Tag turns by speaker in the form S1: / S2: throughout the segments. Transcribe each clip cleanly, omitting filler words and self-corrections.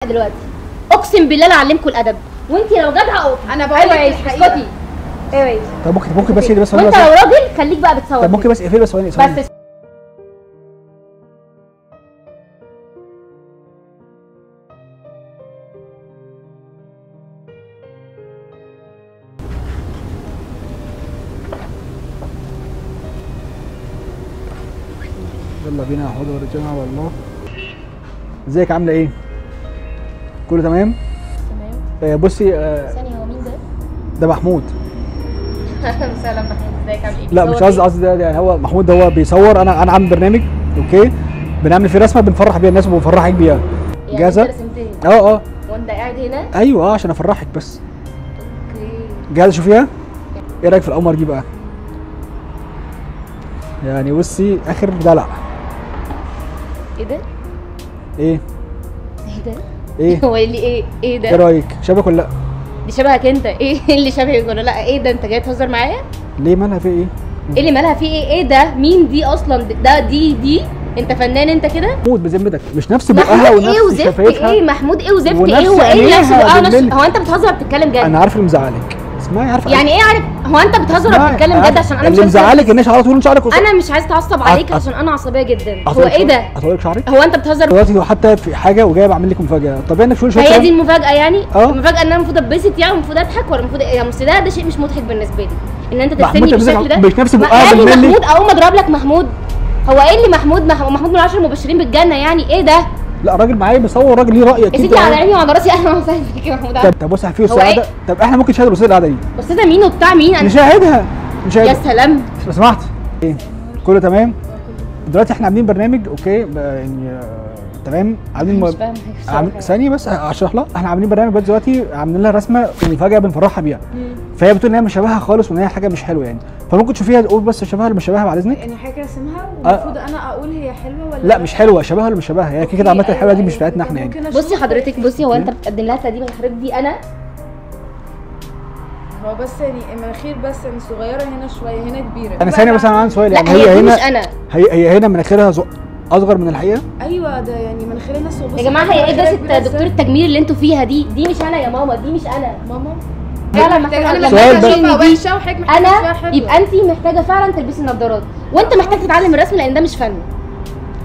S1: دلوقتي اقسم بالله لا اعلمكم الادب، وانت لو جدعه
S2: انا بقول لك
S1: اسكتي. ايوه
S3: طب ممكن بس ايه بس
S1: وانت لو راجل خليك بقى بتصور.
S3: طب ممكن بس اقفلي بس ثواني
S1: بس
S3: يلا بينا يا حوض ورجالنا على الله. ازيك عامله ايه؟ كله تمام؟
S1: تمام.
S3: بصي
S1: ثانيه، هو مين ده؟
S3: ده محمود.
S1: سلام محمود، ازيك عامل ايه؟
S3: لا مش قصدي ده، يعني هو محمود ده هو بيصور. انا عامل برنامج اوكي، بنعمل فيه رسمه بنفرح بيها الناس وبنفرحك بيها.
S1: يعني
S3: جاهزه؟
S1: انت رسمتني وانت قاعد هنا؟
S3: ايوه عشان افرحك بس.
S1: اوكي
S3: جاهزه شوفيها؟ ايه رايك في القمر دي بقى؟ يعني بصي اخر دلع.
S1: ايه ده؟
S3: ايه؟
S1: ايه ده؟
S3: ايه؟
S1: هو اللي ايه ده؟
S3: ايه رايك؟ شبهك ولا لا؟
S1: دي شبهك انت؟ ايه اللي شبهك ولا لا؟ ايه ده؟ انت جاي تهزر معايا؟
S3: ليه مالها في ايه؟
S1: ايه اللي مالها في ايه؟ ايه ده؟ مين دي اصلا؟ ده دي انت فنان انت كده؟
S3: محمود بذمتك مش نفس بقها
S1: محمود
S3: ونفس
S1: ايه وزفت
S3: شفايفها؟
S1: ايه؟ محمود ايه وزفت
S3: ونفس
S1: ايه؟ هو ايه اللي
S3: عينيها
S1: نفسه بقى
S3: بالملي.
S1: هو انت بتهزر ولا بتتكلم جد؟
S3: انا عارف اللي مزعلك. اسمعي، عارفه
S1: يعني ايه عارف؟ هو انت بتهزر ولا بتتكلم جد؟ عشان انا مش
S3: اللي مزعلك ان على طول شعرك
S1: انا مش عايز اتعصب عليك عشان انا عصبيه جدا. هو
S3: أطولك
S1: ايه ده؟
S3: اطولك شعرك؟
S1: هو انت بتهزر؟
S3: دلوقتي هو حتى في حاجه وجاي بعمل لك مفاجاه. طب انك شويه
S1: هي دي المفاجاه يعني؟
S3: اه
S1: المفاجاه ان انا المفروض اتبسط يعني، المفروض اضحك ولا المفروض ايه؟ بس ده شيء مش مضحك بالنسبه لي ان انت ترسمني بالشكل ده.
S3: مش نفس بقها
S1: بالملي.
S3: بالملي.
S1: محمود اقوم اضرب لك محمود؟ هو ايه اللي محمود من 10 المبشرين بالجنه يعني؟ ايه ده؟
S3: لا راجل معايا بيصور، راجل ليه راي
S1: يا
S3: اكيد.
S1: سيدي على عيني وعلى راسي، اهلا وسهلا فيك يا محمود.
S3: طب بص في
S1: هو
S3: استاذ
S1: إيه؟
S3: طب احنا ممكن نشاهد الاستاذ القعده دي.
S1: استاذه مين وبتاع مين؟ انا
S3: نشاهدها
S1: يا سلام.
S3: لو سمحت. ايه كله تمام؟ دلوقتي احنا عاملين برنامج اوكي يعني تمام. عاملين
S1: مش فاهم حاجه.
S3: ثانيه بس اشرح لها. احنا عاملين برنامج دلوقتي عاملين لها رسمه ومفاجاه بنفرحها بيها. فهي بتقول ان هي مش شبهها خالص وان هي حاجه مش حلوه يعني. فممكن تشوفيها تقول بس شبهها ولا مش شبهها بعد اذنك؟
S2: يعني حاجه رسمها والمفروض انا اقول هي حلوه ولا
S3: لا مش حلوه، شبهها ولا مش شبهها؟ هي كده عامه الحلوه دي مش بتاعتنا احنا يعني.
S1: بصي حضرتك، بصي هو انت بتقدم لها تقديم الحضرتك دي انا؟
S2: هو بس يعني المناخير بس يعني صغيره هنا شويه، هنا كبيره.
S3: انا ثانيه بس انا عندي سؤال. يعني
S1: لا هي
S3: هنا
S1: مش انا.
S3: هي هنا مناخيرها اصغر من الحقيقه؟
S2: ايوه ده يعني مناخيرنا صغيره.
S1: يا جماعه هي ايه ده دكتور التجميل اللي انتوا فيها دي مش انا يا ماما، دي مش انا
S2: ماما.
S1: فعلا
S2: انا
S1: محتاجه
S2: لما
S3: سؤال بس.
S2: اشوفها وحشه وحضرتك محتاجه
S1: انا
S2: تشوفها حلوه.
S1: يبقى انت محتاجه فعلا تلبسي النضارات، وانت محتاج تتعلم الرسم لان ده مش فن.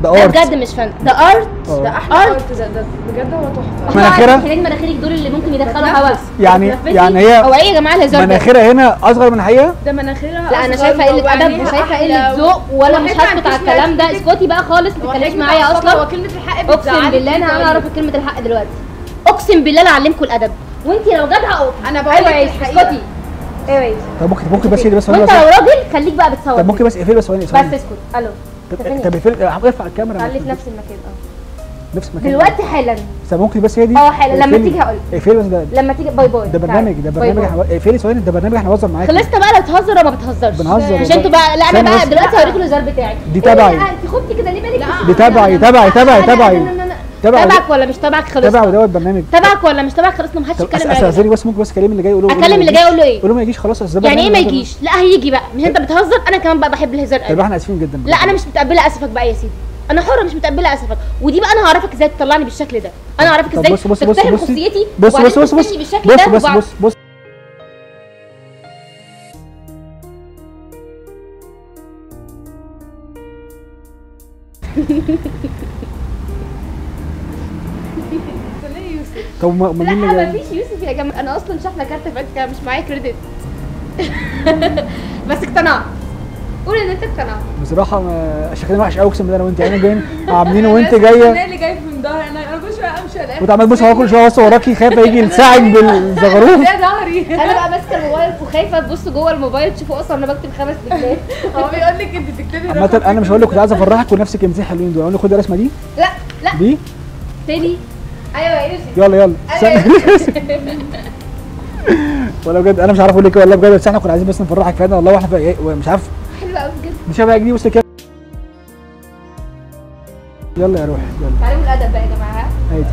S3: ده
S1: ده
S3: ارت
S1: بجد مش فن، ده ارت.
S2: ده احلى ارت. ده بجد هو تحفه.
S3: مناخيرها؟
S1: حلين مناخيرك دول اللي ممكن يدخلوا هواء.
S3: يعني هي
S1: هو ايه يا جماعه الهزار ده؟
S3: مناخيرها هنا اصغر من الحقيقه؟
S2: ده مناخيرها
S1: لا انا شايفه قله ادب وشايفه قله ذوق، ولا مش هسكت على الكلام ده. اسكتي بقى خالص، ما تتكلميش معايا اصلا.
S2: هو كلمه الحق
S1: اقسم بالله انا هعرف كلمه الحق دلوقتي. اقسم بالله لا اعلمكم الادب، وانت لو جدعه
S2: انا بقول لك
S1: اسكتي. ايوه
S3: طب ممكن بس ايه بس
S1: وانت لو راجل خليك بقى بتصور.
S3: طب ممكن بس اقفلي بس ثواني.
S1: بس اسكت. الو
S3: طب اقفلي ارفع الكاميرا.
S1: خلي في نفس المكان.
S3: نفس المكان
S1: دلوقتي حالا.
S3: طب ممكن بس هي دي؟
S1: حالا لما تيجي هقول.
S3: اقفلي بس ده.
S1: لما تيجي باي باي.
S3: ده برنامج اقفلي ثواني. ده برنامج احنا بنهزر معاكي.
S1: خلصت بقى، لا بتهزر ولا ما بتهزرش؟
S3: بنهزر
S1: مش انتوا بقى. لا انا
S3: ثانية
S1: بقى
S3: بس.
S1: دلوقتي هوريكم الهزار بتاعي.
S3: دي تبعي.
S1: انت خفتي كده ليه؟ بالك
S3: دي تبعي.
S1: تبعك ولا مش تبعك؟ خلصنا.
S3: تبعي دوت برنامج.
S1: تبعك ولا مش تبعك؟ خلصنا ما حدش يتكلم معايا.
S3: استاذني بس ممكن بس كلمي اللي جاي يقوله.
S1: اكلم اللي جاي اقول له ايه؟
S3: قول له ما يجيش خلاص.
S1: يعني ايه ما يجيش؟ لا هيجي بقى. مش انت بتهزر؟ انا كمان بقى بحب الهزار قوي.
S3: طب احنا اسفين جدا.
S1: لا انا مش متقبله اسفك بقى يا سيدي. انا حره مش متقبله اسفك، ودي بقى انا هعرفك ازاي تطلعني بالشكل ده. انا هعرفك ازاي تقتحم خصوصيتي.
S3: بص
S1: بالشكل ده.
S3: بص طب
S1: لا ما فيش يوسف يا جماعه، انا اصلا شحنه كارت فاتكه مش معايا كريدت. بس اقتنعت. قول ان انت اقتنعت.
S3: بصراحه شكلنا وحش قوي اقسم بالله. انا وانت يعني جايين عاملين وانت جايه.
S2: انا اللي جاي من ظهري. انا كل شويه امشي الاقي
S3: وانت عمال تبص كل شويه بص وراكي خايفه يجي يلسعك بالزغروف.
S2: ده ظهري.
S1: انا بقى ماسكه الموبايل وخايفه تبص جوه الموبايل تشوفوا اصلا انا بكتب 5 رجلات.
S2: هو بيقول لك انت تكتبي
S3: عامة انا مش هقول لك كنت عايز افرحك ونفس الكلمتين حلوين دول. اقول لك خد الرسمه دي.
S1: لا
S3: دي
S1: تاني. ايوه يا يوسف.
S3: يلا ولا بجد انا مش عارف اقول لك والله بجد. بس احنا كنا عايزين بس نفرحك فعلا والله. واحنا مش عارف.
S1: حلوه قوي بجد.
S3: دي شبهك دي. بص كده. يلا يا روحي يلا.
S1: تعلموا الادب بقى يا جماعه.
S3: هاي